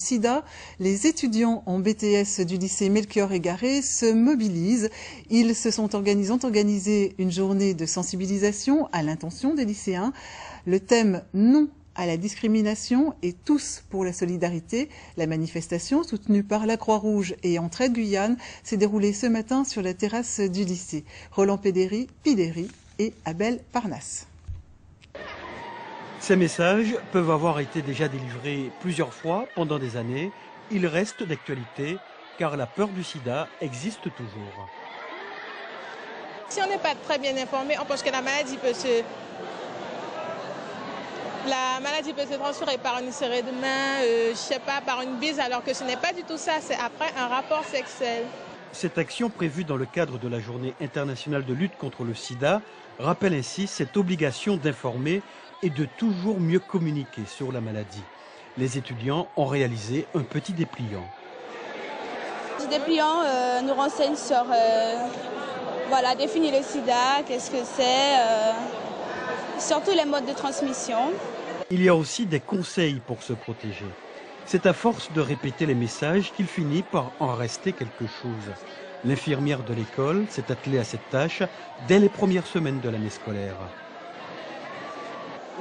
SIDA, les étudiants en BTS du lycée Melchior Égaré se mobilisent. Ils ont organisé une journée de sensibilisation à l'intention des lycéens. Le thème « Non à la discrimination et tous pour la solidarité ». La manifestation, soutenue par la Croix-Rouge et Entraide Guyane, s'est déroulée ce matin sur la terrasse du lycée. Roland Pidéry et Abel Parnasse. Ces messages peuvent avoir été déjà délivrés plusieurs fois pendant des années. Ils restent d'actualité car la peur du sida existe toujours. Si on n'est pas très bien informé, on pense que la maladie peut se transférer par une serrée de main, par une bise, alors que ce n'est pas du tout ça, c'est après un rapport sexuel. Cette action prévue dans le cadre de la Journée internationale de lutte contre le sida rappelle ainsi cette obligation d'informer et de toujours mieux communiquer sur la maladie. Les étudiants ont réalisé un petit dépliant. Ce dépliant nous renseigne sur définir le sida, qu'est-ce que c'est, surtout les modes de transmission. Il y a aussi des conseils pour se protéger. C'est à force de répéter les messages qu'il finit par en rester quelque chose. L'infirmière de l'école s'est attelée à cette tâche dès les premières semaines de l'année scolaire.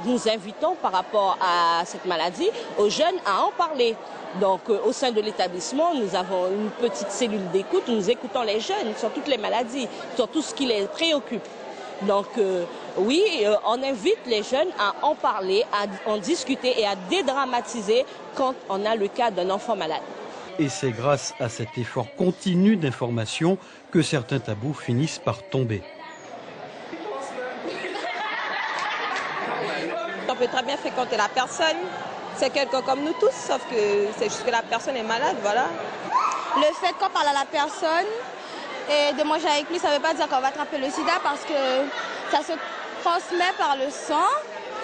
Nous invitons par rapport à cette maladie aux jeunes à en parler. Donc au sein de l'établissement, nous avons une petite cellule d'écoute où nous écoutons les jeunes sur toutes les maladies, sur tout ce qui les préoccupe. Donc oui, on invite les jeunes à en parler, à en discuter et à dédramatiser quand on a le cas d'un enfant malade. Et c'est grâce à cet effort continu d'information que certains tabous finissent par tomber. On peut très bien fréquenter la personne, c'est quelqu'un comme nous tous, sauf que c'est juste que la personne est malade, voilà. Le fait qu'on parle à la personne et de manger avec lui, ça ne veut pas dire qu'on va attraper le sida parce que ça se transmet par le sang.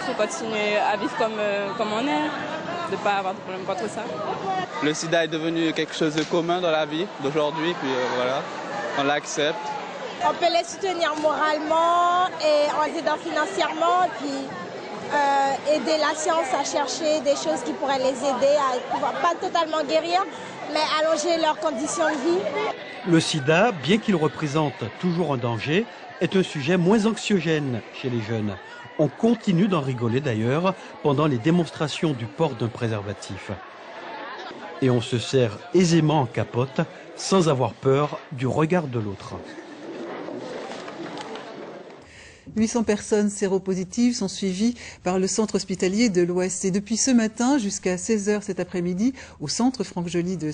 Il faut continuer à vivre comme on est, de ne pas avoir de problème contre ça. Le sida est devenu quelque chose de commun dans la vie d'aujourd'hui, puis voilà, on l'accepte. On peut les soutenir moralement et en aidant financièrement, puis aider la science à chercher des choses qui pourraient les aider à pouvoir pas totalement guérir, mais allonger leurs conditions de vie. Le sida, bien qu'il représente toujours un danger, est un sujet moins anxiogène chez les jeunes. On continue d'en rigoler d'ailleurs pendant les démonstrations du port d'un préservatif. Et on se sert aisément en capote sans avoir peur du regard de l'autre. 800 personnes séropositives sont suivies par le centre hospitalier de l'Ouest. Et depuis ce matin jusqu'à 16h cet après-midi, au centre Franck Joly de